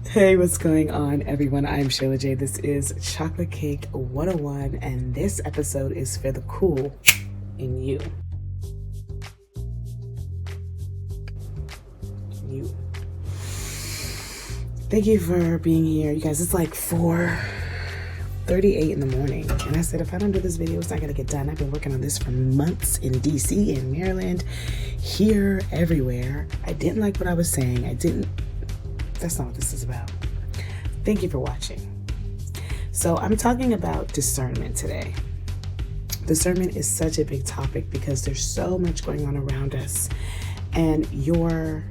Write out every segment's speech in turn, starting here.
Hey, what's going on, everyone? I'm Shayla J. This is Chocolate Cake 101, and this episode is for the cool in you. Thank you for being here. You guys, it's like 4:38 in the morning, and I said if I don't do this video, it's not going to get done. I've been working on this for months in DC, in Maryland, here, everywhere. I didn't like what I was saying. That's not what this is about. Thank you for watching. So I'm talking about discernment today. Discernment is such a big topic because there's so much going on around us, and your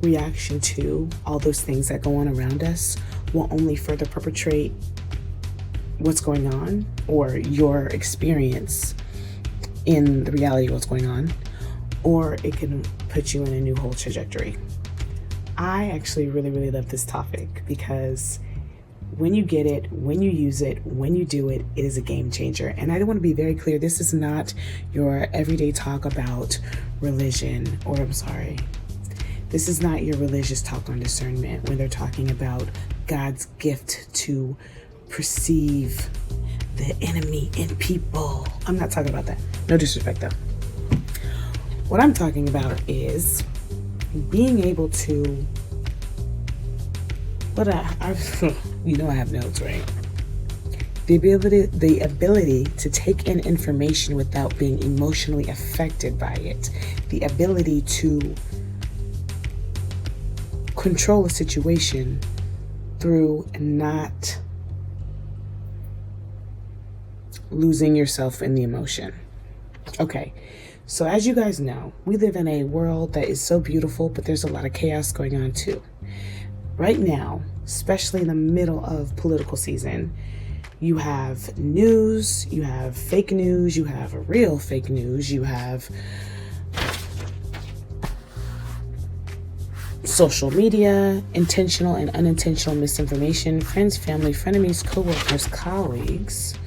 reaction to all those things that go on around us will only further perpetrate what's going on, or your experience in the reality of what's going on, or it can put you in a new whole trajectory. I actually really love this topic because when you get it, when you use it, when you do it, it is a game changer. And I want to be very clear, this is not your everyday talk about religion, this is not your religious talk on discernment when they're talking about God's gift to perceive the enemy in people. I'm not talking about that. No disrespect though. What I'm talking about is being able to, you know I have notes, right? The ability to take in information without being emotionally affected by it. The ability to control a situation through not losing yourself in the emotion. Okay. So as you guys know, we live in a world that is so beautiful, but there's a lot of chaos going on too. Right now, especially in the middle of political season, you have news, you have fake news, you have real fake news, you have social media, intentional and unintentional misinformation, friends, family, frenemies, co-workers, colleagues.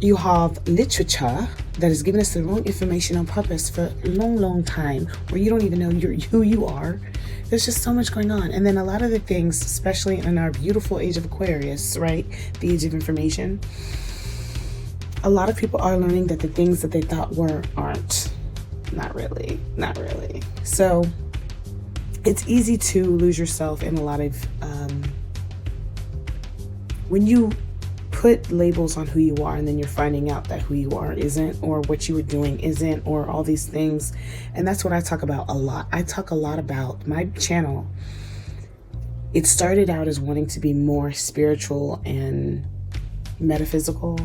You have literature that has given us the wrong information on purpose for a long time, where you don't even know who you are. There's just so much going on. And then a lot of the things, especially in our beautiful age of Aquarius, right? The age of information. A lot of people are learning that the things that they thought aren't. Not really. So it's easy to lose yourself in a lot of, when you put labels on who you are and then you're finding out that who you are isn't, or what you were doing isn't, or all these things. And that's what I talk about a lot. I talk a lot about my channel. It started out as wanting to be more spiritual and metaphysical,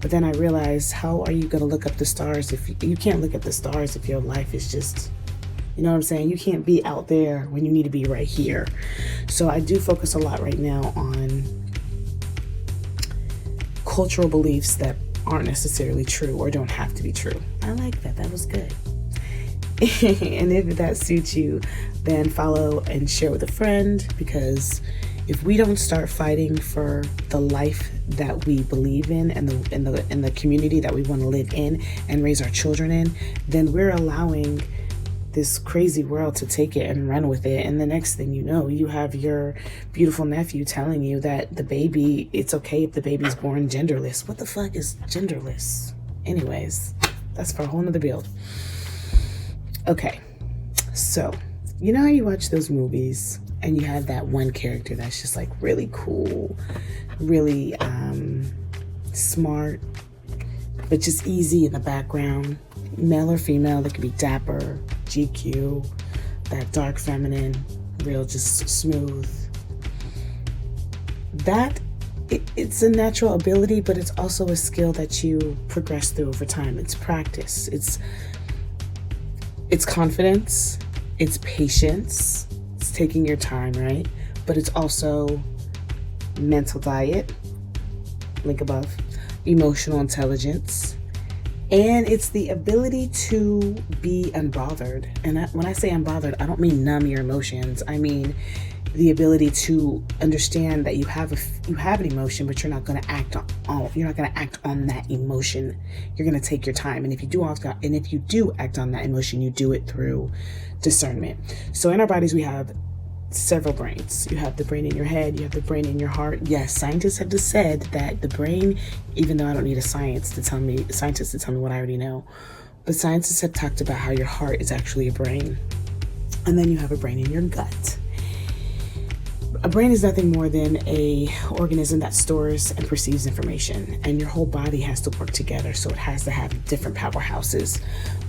but then I realized, how are you going to look up the stars if you can't look at the stars if your life is just, you know what I'm saying? You can't be out there when you need to be right here. So I do focus a lot right now on cultural beliefs that aren't necessarily true or don't have to be true. I like that. That was good. And if that suits you, then follow and share with a friend, because if we don't start fighting for the life that we believe in and the community that we want to live in and raise our children in, then we're allowing this crazy world to take it and run with it. And the next thing you know, you have your beautiful nephew telling you that it's okay if the baby's born genderless. What the fuck is genderless? Anyways, that's for a whole nother build. Okay, so you know how you watch those movies and you have that one character that's just like really cool, really smart, but just easy in the background, male or female, that could be dapper, GQ, that dark feminine, real just smooth. It's a natural ability, but it's also a skill that you progress through over time. It's practice. It's confidence. It's patience. It's taking your time, right? But it's also mental diet, link above, emotional intelligence, and it's the ability to be unbothered. And when I say unbothered, I don't mean numb your emotions. I mean the ability to understand that you have an emotion, but you're not going to act on that emotion. You're going to take your time. And if you do act on that emotion, you do it through discernment. So in our bodies, we have several brains. You have the brain in your head, you have the brain in your heart. Yes, scientists have just said that the brain, even though I don't need a scientist to tell me what I already know, but scientists have talked about how your heart is actually a brain. And then you have a brain in your gut. A brain is nothing more than a organism that stores and perceives information, and your whole body has to work together, so it has to have different powerhouses.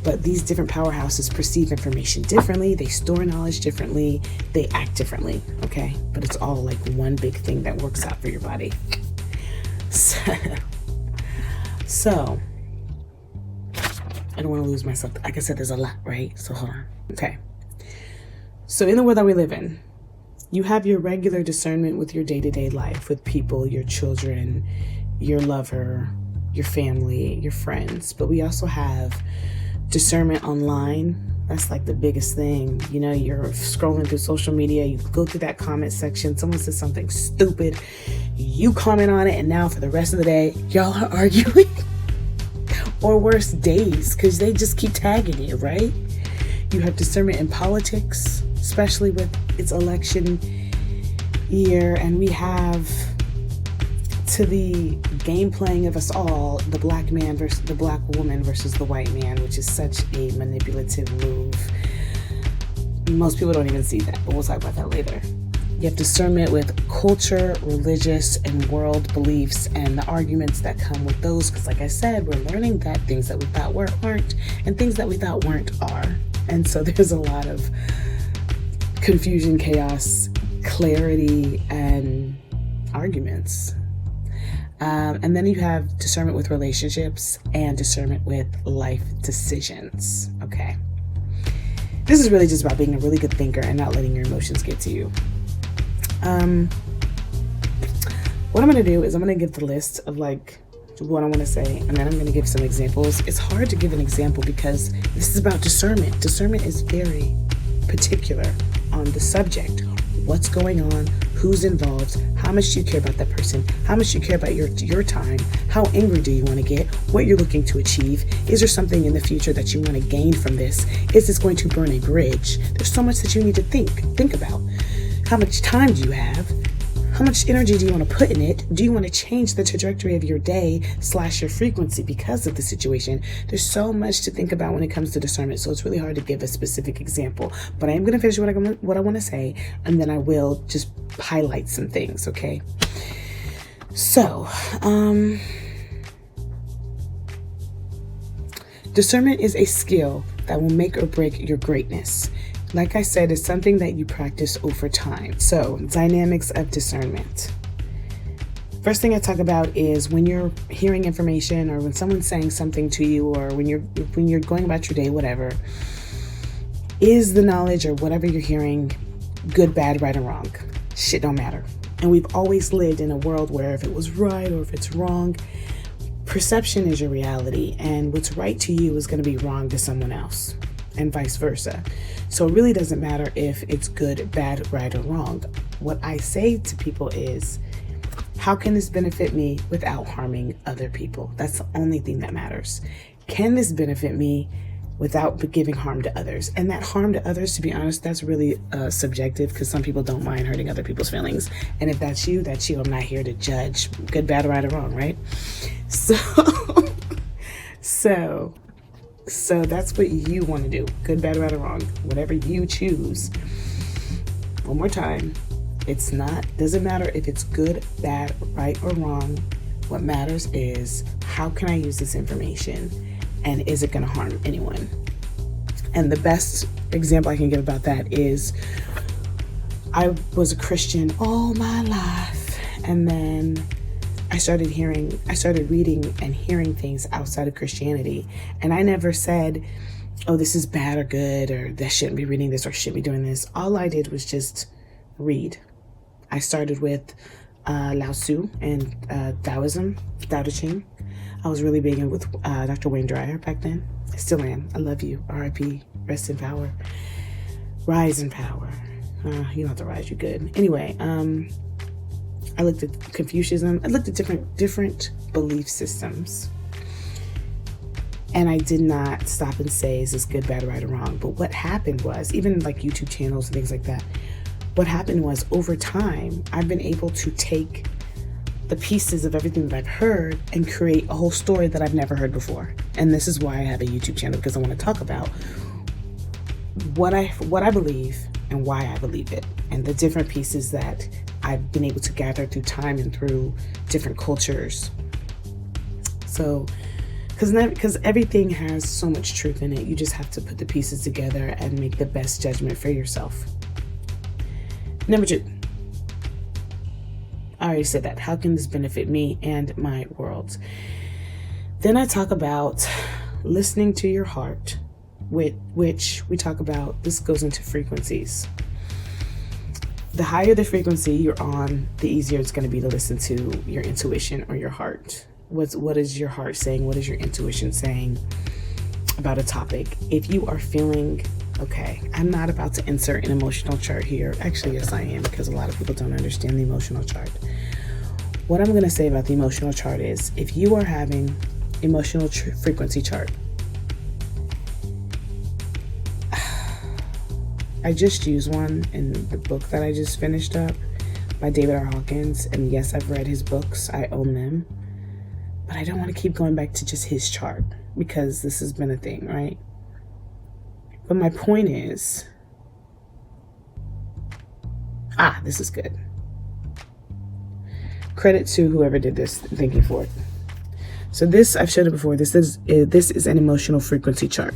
But these different powerhouses perceive information differently, they store knowledge differently, they act differently, okay? But it's all like one big thing that works out for your body. So I don't want to lose myself. Like I said, there's a lot, right? So hold on. Okay. So in the world that we live in, you have your regular discernment with your day-to-day life, with people, your children, your lover, your family, your friends. But we also have discernment online. That's like the biggest thing. You know, you're scrolling through social media, you go through that comment section, someone says something stupid, you comment on it, and now for the rest of the day, y'all are arguing. Or worse, days, because they just keep tagging you, right? You have discernment in politics, especially with its election year, and we have, to the game playing of us all, the black man versus the black woman versus the white man, which is such a manipulative move. Most people don't even see that, but we'll talk about that later. You have discernment with culture, religious, and world beliefs, and the arguments that come with those, because like I said, we're learning that things that we thought aren't, and things that we thought weren't are. And so there's a lot of confusion, chaos, clarity, and arguments. And then you have discernment with relationships and discernment with life decisions. Okay. This is really just about being a really good thinker and not letting your emotions get to you. What I'm going to do is I'm going to give the list of like what I want to say, and then I'm going to give some examples. It's hard to give an example because this is about discernment. Discernment is very particular on the subject. What's going on? Who's involved? How much do you care about that person? How much do you care about your time? How angry do you want to get? What you're looking to achieve? Is there something in the future that you want to gain from this? Is this going to burn a bridge? There's so much that you need to think about. How much time do you have? How much energy do you want to put in it? Do you want to change the trajectory of your day / your frequency because of the situation? There's so much to think about when it comes to discernment, so it's really hard to give a specific example. But I am going to finish what I want to say, and then I will just highlight some things, okay? So, discernment is a skill that will make or break your greatness. Like I said, it's something that you practice over time. So, dynamics of discernment. First thing I talk about is when you're hearing information, or when someone's saying something to you, or when you're going about your day, whatever, is the knowledge or whatever you're hearing good, bad, right, or wrong? Shit don't matter. And we've always lived in a world where if it was right or if it's wrong, perception is your reality, and what's right to you is going to be wrong to someone else, and vice versa. So it really doesn't matter if it's good, bad, right, or wrong. What I say to people is, how can this benefit me without harming other people? That's the only thing that matters. Can this benefit me without giving harm to others? And that harm to others, to be honest, that's really subjective, because some people don't mind hurting other people's feelings. And if that's you, that's you. I'm not here to judge good, bad, right, or wrong, right? So that's what you want to do. Good, bad, right, or wrong. Whatever you choose. One more time. Doesn't matter if it's good, bad, right, or wrong. What matters is, how can I use this information? And is it going to harm anyone? And the best example I can give about that is, I was a Christian all my life. And then I started reading and hearing things outside of Christianity. And I never said, oh, this is bad or good, or that shouldn't be reading this or shouldn't be doing this. All I did was just read. I started with Lao Tzu and Taoism, Tao Te Ching. I was really big in with Dr. Wayne Dyer back then. I still am. I love you. R.I.P. Rest in power. Rise in power. You don't have to rise, you're good. Anyway, I looked at Confucianism. I looked at different belief systems. And I did not stop and say, is this good, bad, right, or wrong? But what happened was, even like YouTube channels and things like that, what happened was, over time, I've been able to take the pieces of everything that I've heard and create a whole story that I've never heard before. And this is why I have a YouTube channel, because I want to talk about what I believe and why I believe it, and the different pieces that I've been able to gather through time and through different cultures. So, because everything has so much truth in it, you just have to put the pieces together and make the best judgment for yourself. Number 2. I already said that. How can this benefit me and my world? Then I talk about listening to your heart, which we talk about. This goes into frequencies. The higher the frequency you're on, the easier it's going to be to listen to your intuition or your heart. What is your heart saying? What is your intuition saying about a topic? If you are feeling, okay, I'm not about to insert an emotional chart here. Actually, yes, I am, because a lot of people don't understand the emotional chart. What I'm going to say about the emotional chart is, if you are having emotional frequency chart, I just used one in the book that I just finished up by David R. Hawkins. And yes, I've read his books. I own them. But I don't want to keep going back to just his chart, because this has been a thing, right? But my point is, this is good. Credit to whoever did this. Thank you for it. So this, I've showed it before. This is an emotional frequency chart.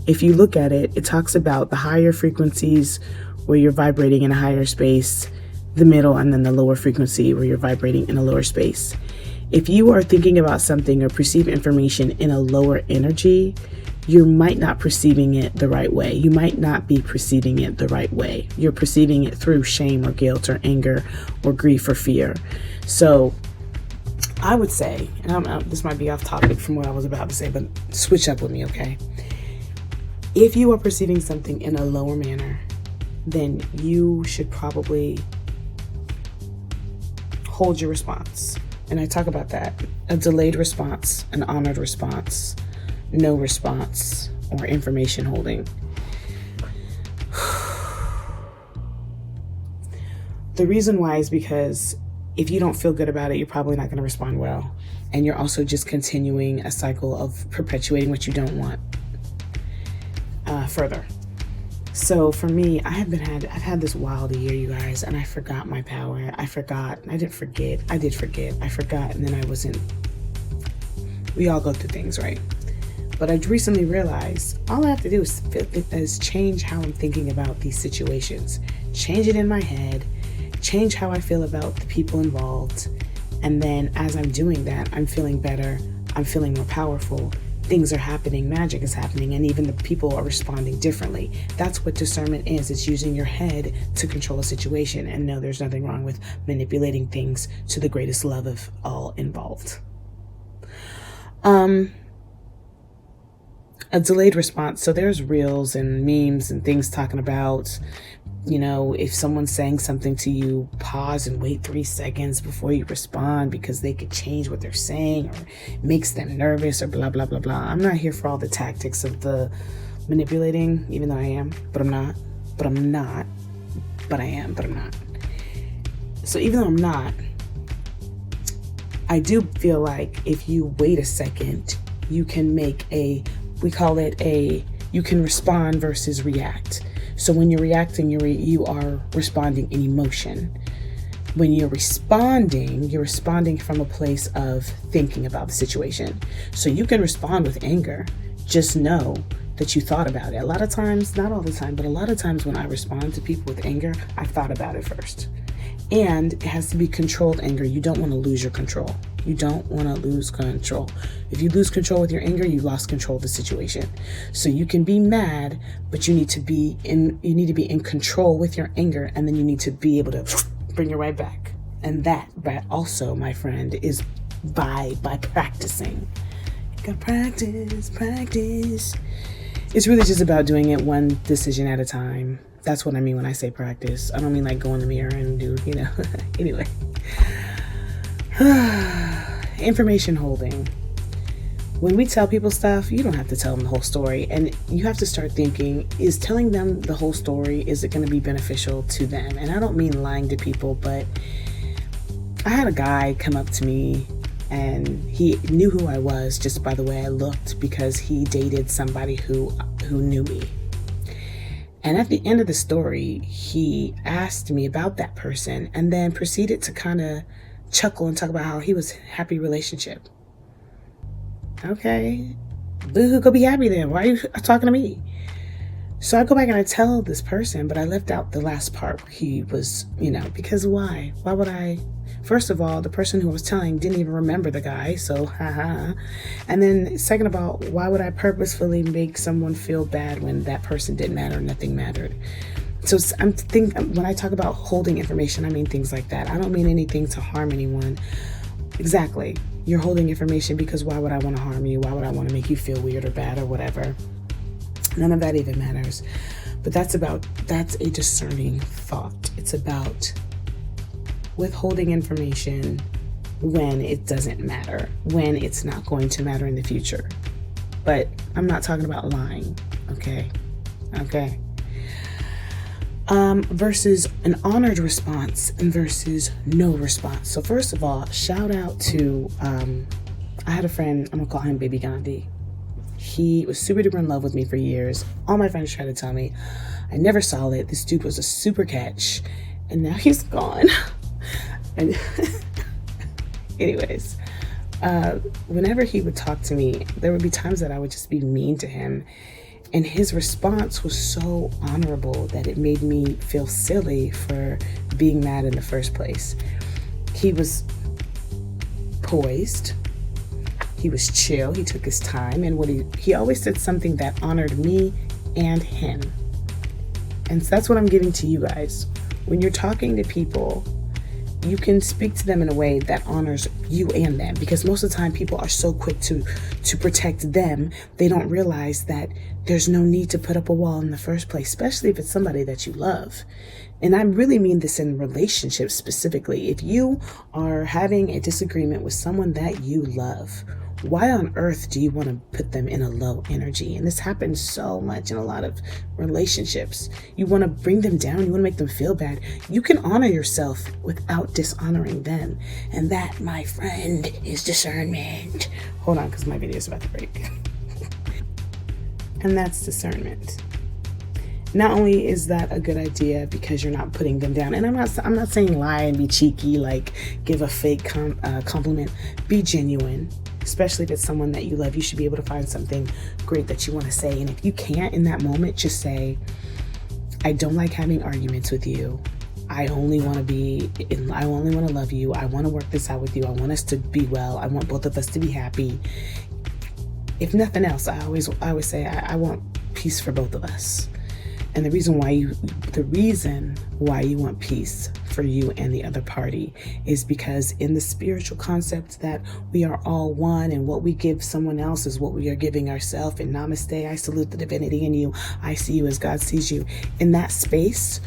If you look at it, it talks about the higher frequencies where you're vibrating in a higher space, the middle, and then the lower frequency where you're vibrating in a lower space. If you are thinking about something or perceive information in a lower energy, you might not perceiving it the right way. You might not be perceiving it the right way. You're perceiving it through shame or guilt or anger or grief or fear. So I would say, and this might be off topic from what I was about to say, but switch up with me, okay? If you are perceiving something in a lower manner, then you should probably hold your response. And I talk about that. A delayed response, an honored response, no response, or information holding. The reason why is because if you don't feel good about it, you're probably not going to respond well. And you're also just continuing a cycle of perpetuating what you don't want further. So for me, I've had this wild year, you guys, and I forgot my power. I forgot, and then I wasn't. We all go through things, right? But I recently realized all I have to do is change how I'm thinking about these situations. Change it in my head, change how I feel about the people involved. And then as I'm doing that, I'm feeling better, I'm feeling more powerful. Things are happening, magic is happening, and even the people are responding differently. That's what discernment is. It's using your head to control a situation. And no, there's nothing wrong with manipulating things to the greatest love of all involved. A delayed response. So there's reels and memes and things talking about, if someone's saying something to you, pause and wait 3 seconds before you respond, because they could change what they're saying or makes them nervous or blah, blah, blah, blah. I'm not here for all the tactics of the manipulating, even though I am, but I'm not, but I'm not, but I am, but I'm not. So even though I'm not, I do feel like if you wait a second, you can make we call it you can respond versus react. So when you're reacting, you are responding in emotion. When you're responding from a place of thinking about the situation. So you can respond with anger. Just know that you thought about it. A lot of times, not all the time, but a lot of times when I respond to people with anger, I thought about it first. And it has to be controlled anger. You don't want to lose your control. You don't want to lose control. If you lose control with your anger, you lost control of the situation. So you can be mad, but you need to be in control with your anger, and then you need to be able to bring it right back. And that also, my friend, is by practicing. You gotta practice. It's really just about doing it one decision at a time. That's what I mean when I say practice. I don't mean like go in the mirror and do, anyway. Information holding. When we tell people stuff, you don't have to tell them the whole story. And you have to start thinking, is telling them the whole story, is it going to be beneficial to them? And I don't mean lying to people, but I had a guy come up to me and he knew who I was just by the way I looked, because he dated somebody who knew me. And at the end of the story, he asked me about that person and then proceeded to kind of chuckle and talk about how he was happy relationship. Okay, boo-hoo, go be happy then. Why are you talking to me? So I go back and I tell this person, but I left out the last part where he was, because why? Why would I? First of all, the person who I was telling didn't even remember the guy, so haha. And then second of all, why would I purposefully make someone feel bad when that person didn't matter, nothing mattered? So when I talk about holding information, I mean things like that. I don't mean anything to harm anyone. Exactly. You're holding information because why would I want to harm you? Why would I want to make you feel weird or bad or whatever? None of that even matters. But that's a discerning thought. It's about withholding information when it doesn't matter, when it's not going to matter in the future. But I'm not talking about lying, okay? Versus an honored response and versus no response. So first of all, shout out to, I had a friend, I'm gonna call him Baby Gandhi. He was super duper in love with me for years. All my friends tried to tell me. I never saw it. This dude was a super catch. And now he's gone. And anyways, whenever he would talk to me, there would be times that I would just be mean to him. And his response was so honorable that it made me feel silly for being mad in the first place. He was poised. He was chill. He took his time. And he always said something that honored me and him. And so that's what I'm giving to you guys. When you're talking to people, you can speak to them in a way that honors you and them, because most of the time people are so quick to protect them, they don't realize that there's no need to put up a wall in the first place, especially if it's somebody that you love. And I really mean this in relationships specifically. If you are having a disagreement with someone that you love, why on earth do you want to put them in a low energy? And this happens so much in a lot of relationships. You want to bring them down. You want to make them feel bad. You can honor yourself without dishonoring them. And that, my friend, is discernment. Hold on, because my video is about to break. And that's discernment. Not only is that a good idea because you're not putting them down, and I'm not saying lie and be cheeky, like give a fake compliment. Be genuine. Especially if it's someone that you love, you should be able to find something great that you want to say. And if you can't in that moment, just say, I don't like having arguments with you. I only want to love you. I want to work this out with you. I want us to be well. I want both of us to be happy. If nothing else, I always say, I want peace for both of us. And the reason why you want peace for you and the other party is because in the spiritual concept that we are all one, and what we give someone else is what we are giving ourselves. And namaste, I salute the divinity in you. I see you as God sees you. In that space,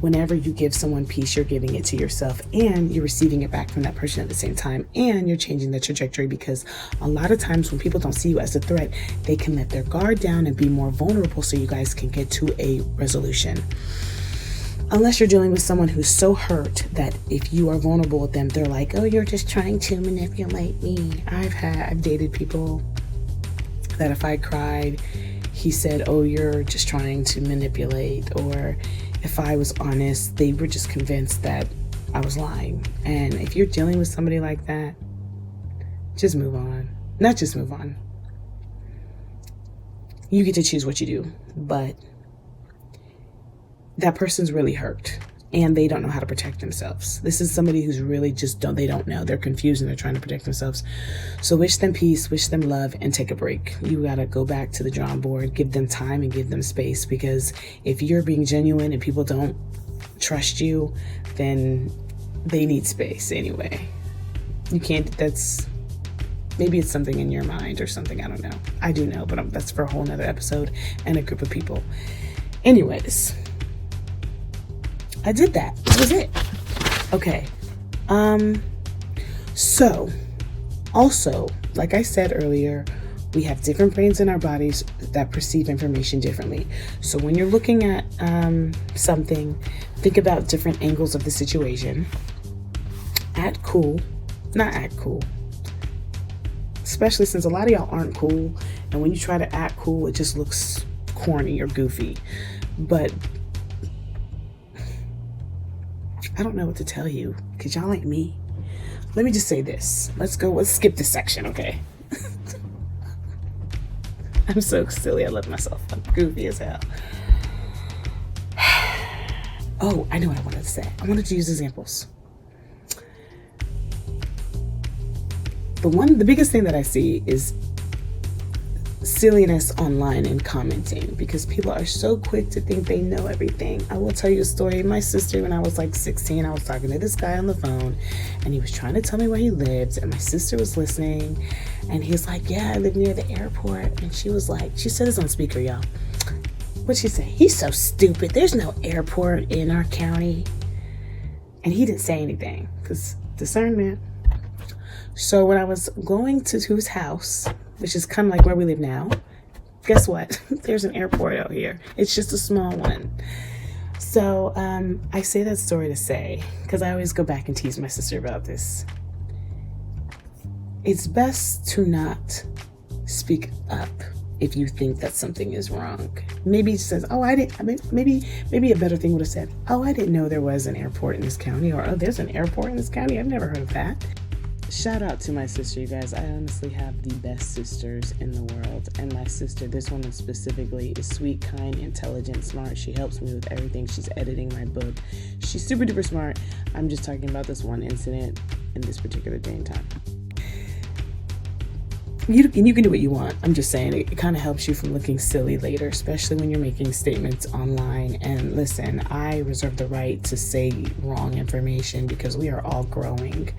whenever you give someone peace, you're giving it to yourself and you're receiving it back from that person at the same time, and you're changing the trajectory, because a lot of times when people don't see you as a threat, they can let their guard down and be more vulnerable so you guys can get to a resolution. Unless you're dealing with someone who's so hurt that if you are vulnerable with them, they're like, oh, you're just trying to manipulate me. I've dated people that if I cried, he said, oh, you're just trying to manipulate. Or if I was honest, they were just convinced that I was lying. And if you're dealing with somebody like that, just move on. Not just move on. You get to choose what you do, but that person's really hurt and they don't know how to protect themselves. This is somebody who's really they don't know. They're confused and they're trying to protect themselves. So wish them peace, wish them love, and take a break. You got to go back to the drawing board, give them time and give them space, because if you're being genuine and people don't trust you, then they need space anyway. You can't, maybe it's something in your mind or something. I don't know. I do know, but that's for a whole nother episode and a group of people. Anyways, I did that. That was it. Okay. So also, like I said earlier, We have different brains in our bodies that perceive information differently. So when you're looking at something, think about different angles of the situation. Act cool, not act cool. Especially since a lot of y'all aren't cool. And when you try to act cool, it just looks corny or goofy. But I don't know what to tell you because y'all ain't me. Let me just say this. Let's skip this section, okay? I'm so silly. I love myself. I'm goofy as hell. Oh, I know what I wanted to say. I wanted to use examples. The biggest thing that I see is silliness online and commenting, because people are so quick to think they know everything. I will tell you a story. My sister, when I was like 16, I was talking to this guy on the phone and he was trying to tell me where he lived, and my sister was listening, and he's like, yeah, I live near the airport. And she was like, she said this on speaker, y'all. What'd she say? He's so stupid. There's no airport in our county. And he didn't say anything because discernment. So when I was going to his house, which is kind of like where we live now, guess what? There's an airport out here. It's just a small one. So I say that story to say, because I always go back and tease my sister about this. It's best to not speak up if you think that something is wrong. Maybe it says, oh, I didn't, maybe a better thing would have said, oh, I didn't know there was an airport in this county, or, oh, there's an airport in this county. I've never heard of that. Shout out to my sister, you guys. I honestly have the best sisters in the world. And my sister, this woman specifically, is sweet, kind, intelligent, smart. She helps me with everything. She's editing my book. She's super duper smart. I'm just talking about this one incident in this particular day and time. You can do what you want. I'm just saying it kind of helps you from looking silly later, especially when you're making statements online. And listen, I reserve the right to say wrong information because we are all growing.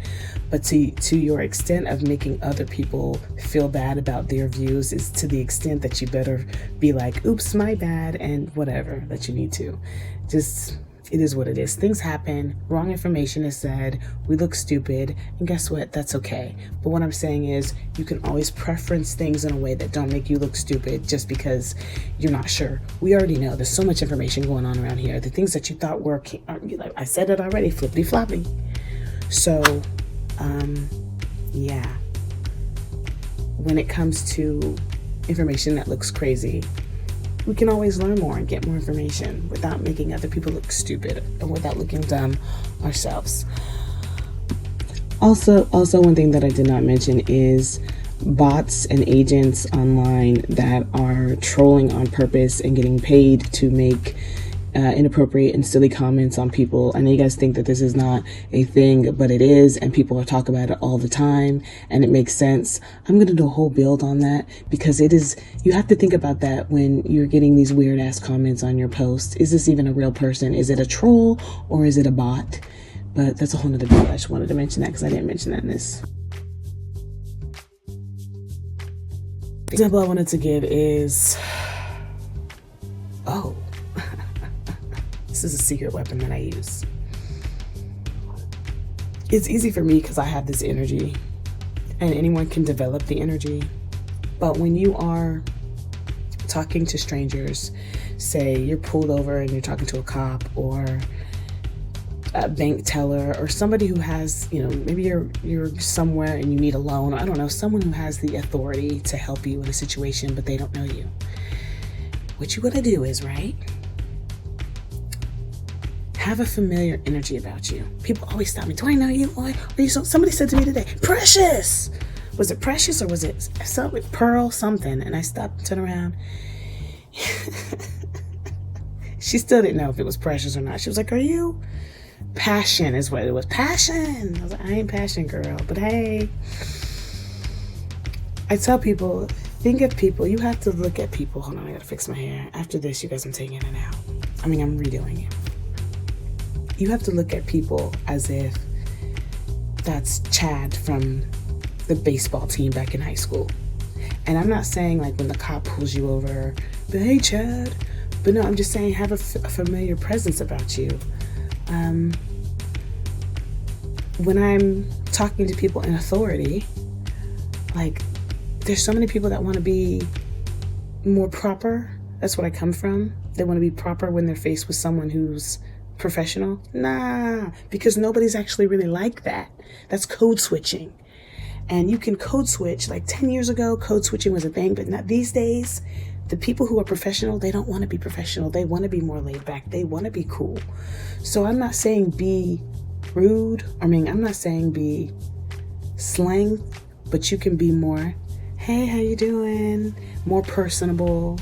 But to your extent of making other people feel bad about their views is to the extent that you better be like, oops, my bad, and whatever that you need to. Just, it is what it is. Things happen. Wrong information is said. We look stupid. And guess what? That's okay. But what I'm saying is you can always preference things in a way that don't make you look stupid just because you're not sure. We already know there's so much information going on around here. The things that you thought were, I said it already, flippity floppy. So, yeah. When it comes to information that looks crazy, we can always learn more and get more information without making other people look stupid and without looking dumb ourselves. Also, one thing that I did not mention is bots and agents online that are trolling on purpose and getting paid to make inappropriate and silly comments on people. I know you guys think that this is not a thing, but it is, and people talk about it all the time, and it makes sense. I'm going to do a whole build on that because it is, you have to think about that when you're getting these weird ass comments on your post. Is this even a real person? Is it a troll or is it a bot? But that's a whole nother deal. I just wanted to mention that because I didn't mention that in this. The example I wanted to give is, oh, this is a secret weapon that I use. It's easy for me because I have this energy and anyone can develop the energy. But when you are talking to strangers, say you're pulled over and you're talking to a cop or a bank teller or somebody who has, maybe you're somewhere and you need a loan. I don't know, someone who has the authority to help you in a situation, but they don't know you. What you gotta do is, right? Have a familiar energy about you. People always stop me. Do I know you? Are you somebody said to me today, Precious. Was it Precious or was it something, Pearl something? And I stopped and turned around. She still didn't know if it was Precious or not. She was like, are you? Passion is what it was. Passion. I was like, I ain't Passion, girl. But hey, I tell people, think of people. You have to look at people. Hold on, I gotta fix my hair. After this, you guys, I'm taking it out. I'm redoing it. You have to look at people as if that's Chad from the baseball team back in high school. And I'm not saying like when the cop pulls you over, but hey, Chad. But no, I'm just saying have a familiar presence about you. When I'm talking to people in authority, like there's so many people that want to be more proper. That's what I come from. They want to be proper when they're faced with someone who's professional. Nah, because nobody's actually really like that. That's code switching. And you can code switch. Like 10 years ago, code switching was a thing, but not these days. The people who are professional, they don't want to be professional. They want to be more laid back. They want to be cool. So I'm not saying be rude. I'm not saying be slang, but you can be more, hey, how you doing? More personable.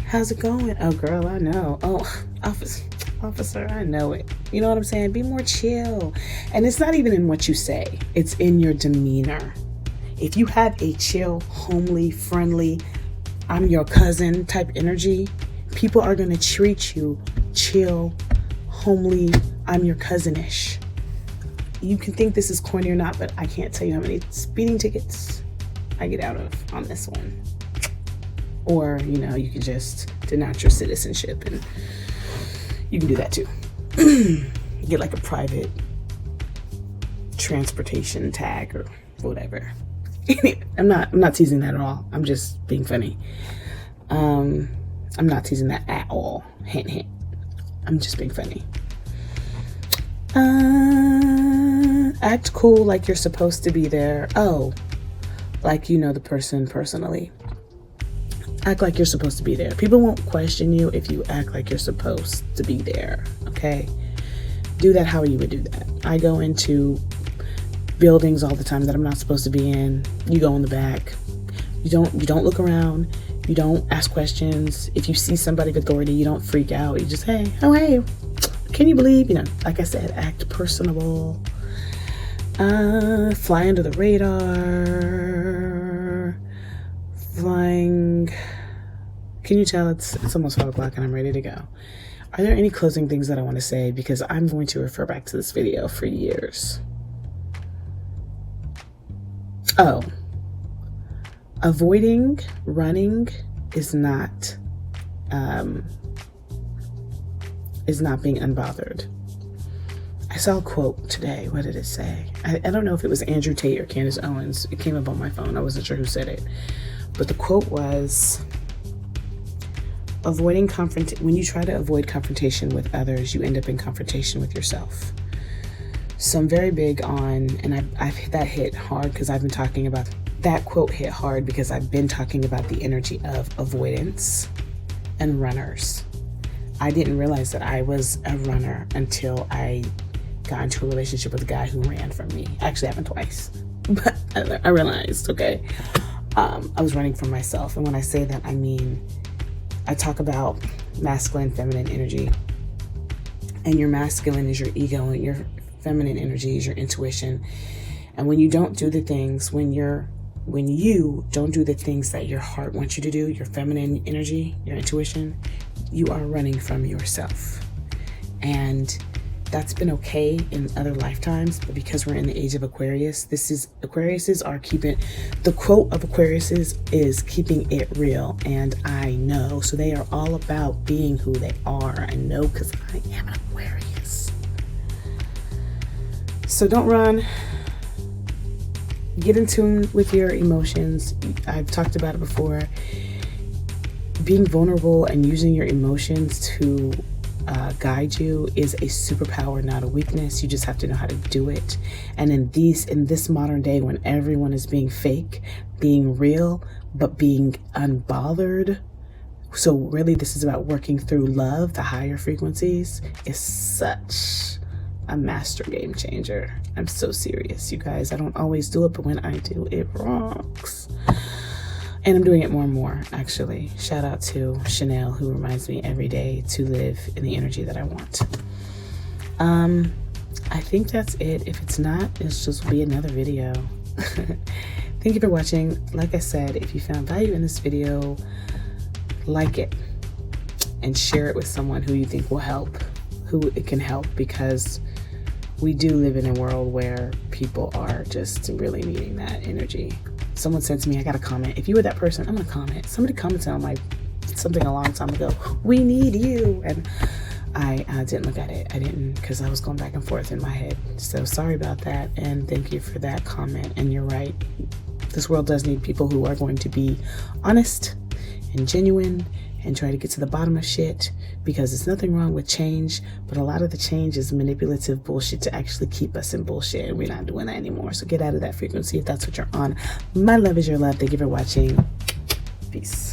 How's it going? Oh, girl, I know. Oh, officer, I know it. You know what I'm saying? Be more chill. And it's not even in what you say. It's in your demeanor. If you have a chill, homely, friendly, I'm your cousin type energy, people are going to treat you chill, homely, I'm your cousinish. You can think this is corny or not, but I can't tell you how many speeding tickets I get out of on this one. Or, you can just denounce your citizenship, and you can do that too. Get like a private transportation tag or whatever. I'm not teasing that at all. I'm just being funny. I'm not teasing that at all. Hint, hint. I'm just being funny. Act cool like you're supposed to be there. Oh, like you know the person personally. Act like you're supposed to be there. People won't question you if you act like you're supposed to be there. Okay? Do that how you would do that. I go into buildings all the time that I'm not supposed to be in. You go in the back. You don't look around. You don't ask questions. If you see somebody of authority, you don't freak out. You just, hey, how are you? Can you believe, like I said, act personable. Fly under the radar. Flying. Can you tell it's almost 5 o'clock and I'm ready to go? Are there any closing things that I want to say? Because I'm going to refer back to this video for years. Oh, avoiding running is not being unbothered. I saw a quote today. What did it say? I don't know if it was Andrew Tate or Candace Owens. It came up on my phone. I wasn't sure who said it. But the quote was, when you try to avoid confrontation with others, you end up in confrontation with yourself. So I'm very big on, and that hit hard because I've been talking about, that quote hit hard because I've been talking about the energy of avoidance and runners. I didn't realize that I was a runner until I got into a relationship with a guy who ran from me. Actually, happened twice, but I realized, okay, I was running from myself. And when I say that, I mean, I talk about masculine, feminine energy. And your masculine is your ego, and your feminine energy is your intuition. And when you don't do the things, when you don't do the things that your heart wants you to do, your feminine energy, your intuition, you are running from yourself. And that's been okay in other lifetimes, but because we're in the age of Aquarius, Aquariuses are keeping, the quote of Aquariuses is keeping it real, and I know. So they are all about being who they are. I know because I am an Aquarius. So don't run. Get in tune with your emotions. I've talked about it before. Being vulnerable and using your emotions to guide you is a superpower, not a weakness. You just have to know how to do it. And in this modern day, when everyone is being fake, being real, but being unbothered. So really, this is about working through love, the higher frequencies, is such a master game changer. I'm so serious, you guys. I don't always do it, but when I do, it rocks. And I'm doing it more and more, actually. Shout out to Chanel, who reminds me every day to live in the energy that I want. I think that's it. If it's not, it's just be another video. Thank you for watching. Like I said, if you found value in this video, like it and share it with someone who you think will help, who it can help, because we do live in a world where people are just really needing that energy. Someone said to me, I got to comment. If you were that person, I'm going to comment. Somebody commented on something a long time ago. We need you. And I didn't look at it. I didn't, because I was going back and forth in my head. So sorry about that. And thank you for that comment. And you're right. This world does need people who are going to be honest and genuine and try to get to the bottom of shit, because there's nothing wrong with change, but a lot of the change is manipulative bullshit to actually keep us in bullshit, and we're not doing that anymore. So get out of that frequency if that's what you're on. My love is your love. Thank you for watching. Peace.